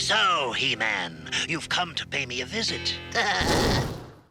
So, He-Man, you've come to pay me a visit.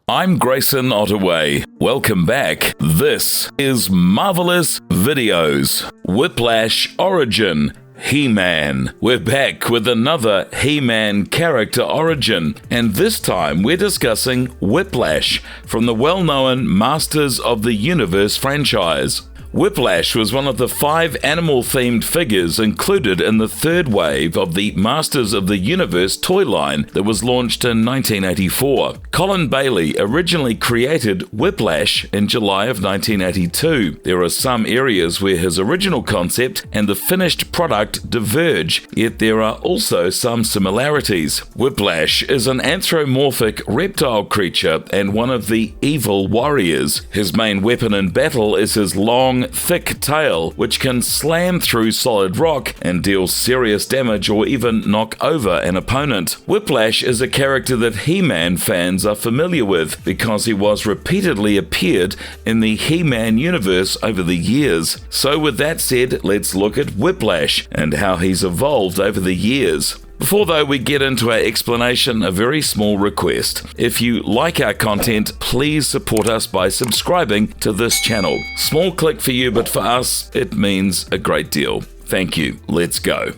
I'm Grayson Ottaway. Welcome back. This is Marvelous Videos. Whiplash Origin. He-Man. We're back with another He-Man character origin, and this time we're discussing Whiplash from the well-known Masters of the Universe franchise. Whiplash was one of the 5 animal-themed figures included in the third wave of the Masters of the Universe toy line that was launched in 1984. Colin Bailey originally created Whiplash in July of 1982. There are some areas where his original concept and the finished product diverge, yet there are also some similarities. Whiplash is an anthropomorphic reptile creature and one of the evil warriors. His main weapon in battle is his long, thick tail, which can slam through solid rock and deal serious damage or even knock over an opponent. Whiplash is a character that He-Man fans are familiar with because he was repeatedly appeared in the He-Man universe over the years. So with that said, let's look at Whiplash and how he's evolved over the years. Before though we get into our explanation, a very small request. If you like our content, please support us by subscribing to this channel. Small click for you, but for us, it means a great deal. Thank you. Let's go.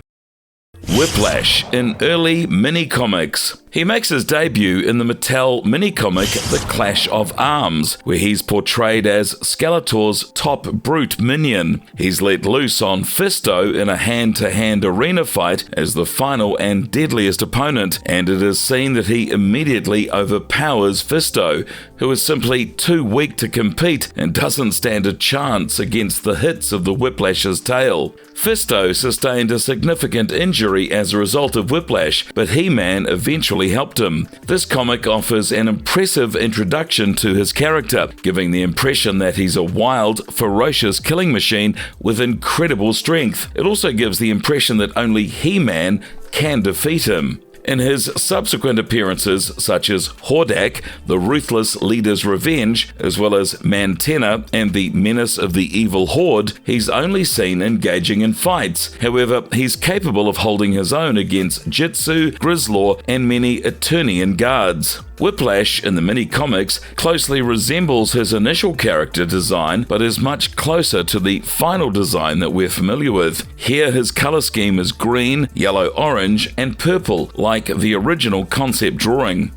Whiplash in early mini-comics. He makes his debut in the Mattel mini-comic The Clash of Arms, where he's portrayed as Skeletor's top brute minion. He's let loose on Fisto in a hand-to-hand arena fight as the final and deadliest opponent, and it is seen that he immediately overpowers Fisto, who is simply too weak to compete and doesn't stand a chance against the hits of the Whiplash's tail. Fisto sustained a significant injury as a result of Whiplash, but He-Man eventually helped him. This comic offers an impressive introduction to his character, giving the impression that he's a wild, ferocious killing machine with incredible strength. It also gives the impression that only He-Man can defeat him. In his subsequent appearances, such as Hordak, the Ruthless Leader's Revenge, as well as Mantenna and the Menace of the Evil Horde, he's only seen engaging in fights. However, he's capable of holding his own against Jitsu, Grislaw, and many Eternian guards. Whiplash in the mini-comics closely resembles his initial character design, but is much closer to the final design that we're familiar with. Here his color scheme is green, yellow, orange, and purple, like the original concept drawing.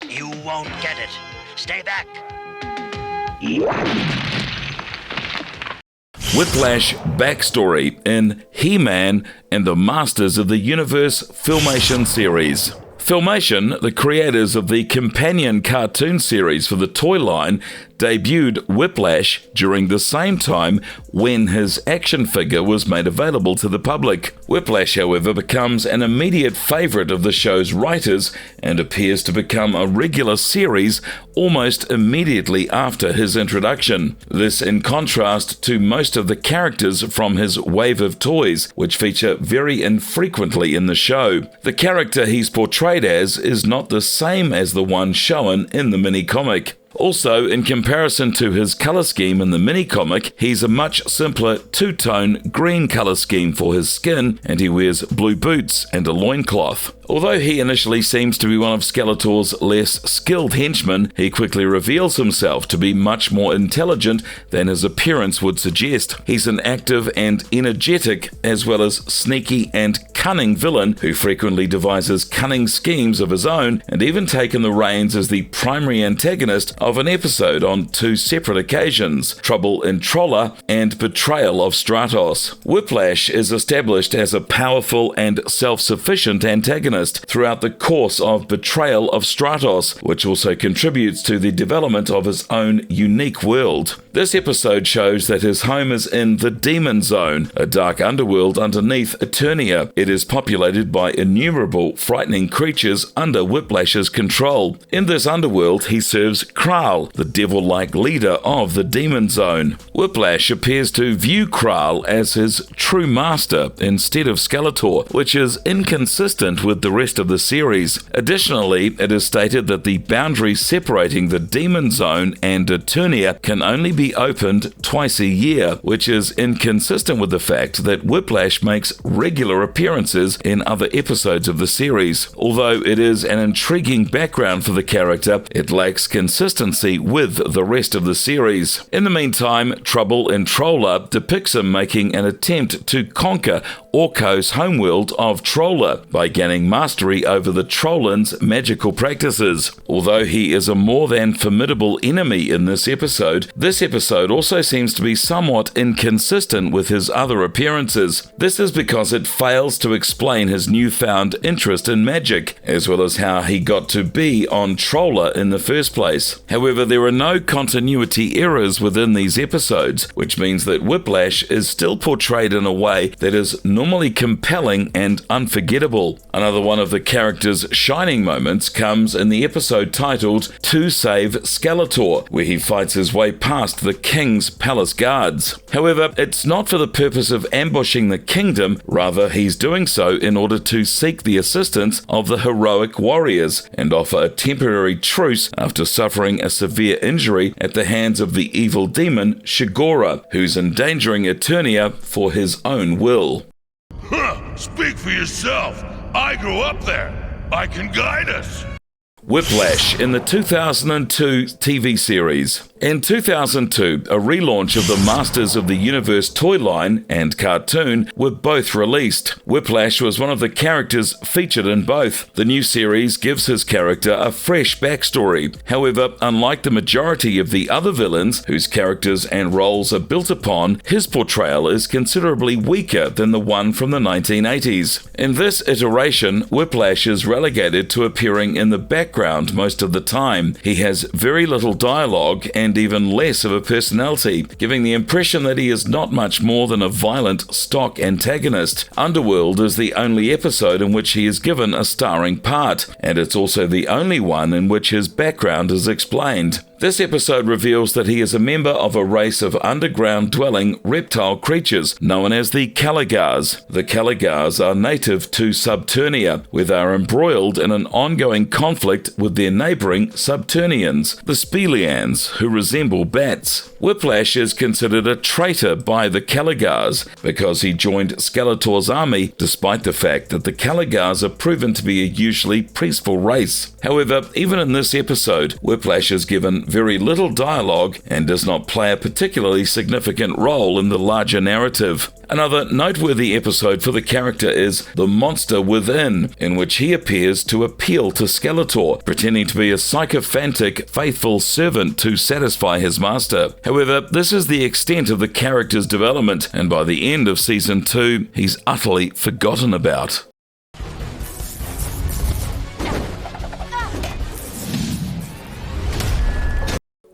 You won't get it. Stay back. Whiplash backstory in He-Man and the Masters of the Universe Filmation series. Filmation, the creators of the companion cartoon series for the toy line, debuted Whiplash during the same time when his action figure was made available to the public. Whiplash, however, becomes an immediate favorite of the show's writers and appears to become a regular series almost immediately after his introduction. This in contrast to most of the characters from his wave of toys, which feature very infrequently in the show. The character he's portrayed as is not the same as the one shown in the mini-comic. Also, in comparison to his color scheme in the mini-comic, he's a much simpler two-tone green color scheme for his skin, and he wears blue boots and a loincloth. Although he initially seems to be one of Skeletor's less skilled henchmen, he quickly reveals himself to be much more intelligent than his appearance would suggest. He's an active and energetic, as well as sneaky and cunning villain who frequently devises cunning schemes of his own, and even taken the reins as the primary antagonist of an episode on 2 separate occasions, Trouble in Trolla and Betrayal of Stratos. Whiplash is established as a powerful and self-sufficient antagonist throughout the course of Betrayal of Stratos, which also contributes to the development of his own unique world. This episode shows that his home is in the Demon Zone, a dark underworld underneath Eternia. It is populated by innumerable frightening creatures under Whiplash's control. In this underworld, he serves Kral, the devil-like leader of the Demon Zone. Whiplash appears to view Kral as his true master instead of Skeletor, which is inconsistent with the rest of the series. Additionally, it is stated that the boundaries separating the Demon Zone and Eternia can only be be opened twice a year, which is inconsistent with the fact that Whiplash makes regular appearances in other episodes of the series. Although it is an intriguing background for the character, it lacks consistency with the rest of the series. In the meantime, Trouble in Troller depicts him making an attempt to conquer Orko's homeworld of Troller by gaining mastery over the Trollan's magical practices. Although he is a more than formidable enemy in this episode also seems to be somewhat inconsistent with his other appearances. This is because it fails to explain his newfound interest in magic, as well as how he got to be on Troller in the first place. However, there are no continuity errors within these episodes, which means that Whiplash is still portrayed in a way that is normally compelling and unforgettable. Another one of the character's shining moments comes in the episode titled To Save Skeletor, where he fights his way past the king's palace guards. However, it's not for the purpose of ambushing the kingdom, rather he's doing so in order to seek the assistance of the heroic warriors and offer a temporary truce after suffering a severe injury at the hands of the evil demon Shigora, who's endangering Eternia for his own will. Speak for yourself. I grew up there. I can guide us. Whiplash in the 2002 TV series. In 2002, a relaunch of the Masters of the Universe toy line and cartoon were both released. Whiplash was one of the characters featured in both. The new series gives his character a fresh backstory. However, unlike the majority of the other villains whose characters and roles are built upon, his portrayal is considerably weaker than the one from the 1980s. In this iteration, Whiplash is relegated to appearing in the background most of the time. He has very little dialogue and even less of a personality, giving the impression that he is not much more than a violent stock antagonist. Underworld is the only episode in which he is given a starring part, and it's also the only one in which his background is explained. This episode reveals that he is a member of a race of underground-dwelling reptile creatures known as the Caligars. The Caligars are native to Subternia, where they are embroiled in an ongoing conflict with their neighboring Subternians, the Spelians, who resemble bats. Whiplash is considered a traitor by the Caligars because he joined Skeletor's army despite the fact that the Caligars are proven to be a usually peaceful race. However, even in this episode, Whiplash is given very little dialogue and does not play a particularly significant role in the larger narrative. Another noteworthy episode for the character is The Monster Within, in which he appears to appeal to Skeletor, pretending to be a sycophantic, faithful servant to satisfy his master. However, this is the extent of the character's development, and by the end of Season 2, he's utterly forgotten about.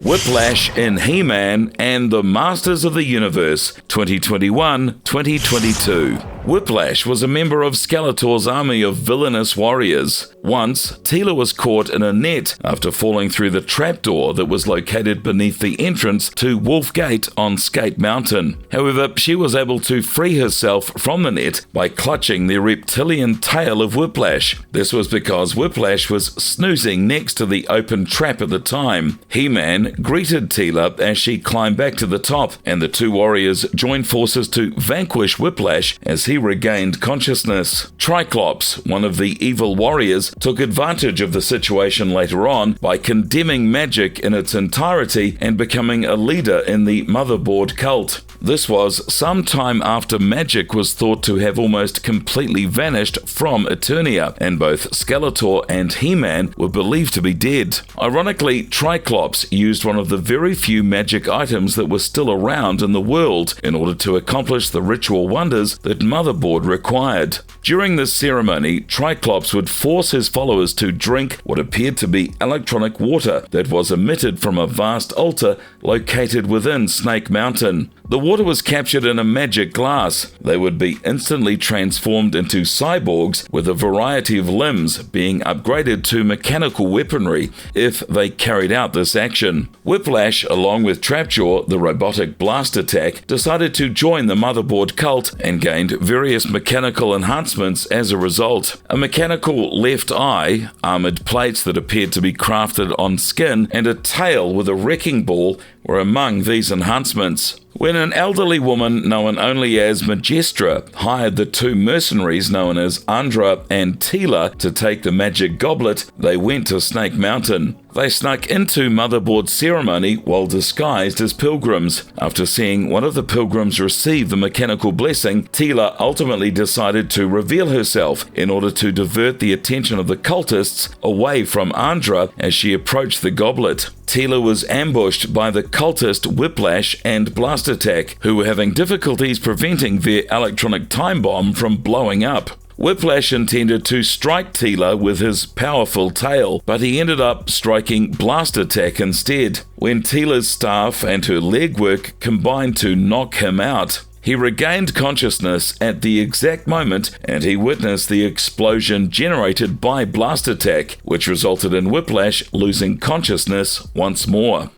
Whiplash in He-Man and the Masters of the Universe 2021-2022. Whiplash was a member of Skeletor's army of villainous warriors. Once, Teela was caught in a net after falling through the trapdoor that was located beneath the entrance to Wolf Gate on Skate Mountain. However, she was able to free herself from the net by clutching the reptilian tail of Whiplash. This was because Whiplash was snoozing next to the open trap at the time. He-Man greeted Teela as she climbed back to the top, and the two warriors joined forces to vanquish Whiplash as he regained consciousness. Triclops, one of the evil warriors, took advantage of the situation later on by condemning magic in its entirety and becoming a leader in the Motherboard cult. This was some time after magic was thought to have almost completely vanished from Eternia, and both Skeletor and He-Man were believed to be dead. Ironically, Triclops used one of the very few magic items that were still around in the world in order to accomplish the ritual wonders that Motherboard required. During this ceremony, Triclops would force his followers to drink what appeared to be electronic water that was emitted from a vast altar located within Snake Mountain. The water was captured in a magic glass. They would be instantly transformed into cyborgs with a variety of limbs, being upgraded to mechanical weaponry if they carried out this action. Whiplash, along with Trapjaw, the robotic blast attack, decided to join the motherboard cult and gained various mechanical enhancements as a result. A mechanical left eye, armored plates that appeared to be crafted on skin, and a tail with a wrecking ball were among these enhancements. When an elderly woman known only as Majestra hired the two mercenaries known as Andra and Tila to take the magic goblet, they went to Snake Mountain. They snuck into Motherboard's ceremony while disguised as pilgrims. After seeing one of the pilgrims receive the mechanical blessing, Tila ultimately decided to reveal herself in order to divert the attention of the cultists away from Andra as she approached the goblet. Tila was ambushed by the cultist Whiplash and Blast Attack, who were having difficulties preventing their electronic time bomb from blowing up. Whiplash intended to strike Tila with his powerful tail, but he ended up striking Blast Attack instead. When Tila's staff and her legwork combined to knock him out, he regained consciousness at the exact moment, and he witnessed the explosion generated by Blast Attack, which resulted in Whiplash losing consciousness once more.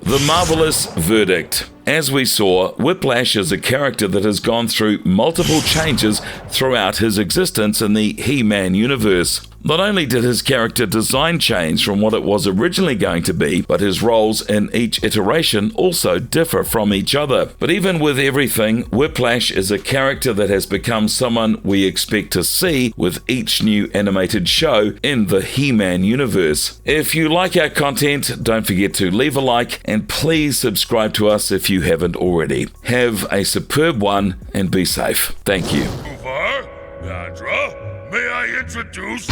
The marvelous verdict. As we saw, Whiplash is a character that has gone through multiple changes throughout his existence in the He-Man universe. Not only did his character design change from what it was originally going to be, but his roles in each iteration also differ from each other. But even with everything, Whiplash is a character that has become someone we expect to see with each new animated show in the He-Man universe. If you like our content, don't forget to leave a like and please subscribe to us if you haven't already. Have a superb one and be safe. Thank you. Andra, may I introduce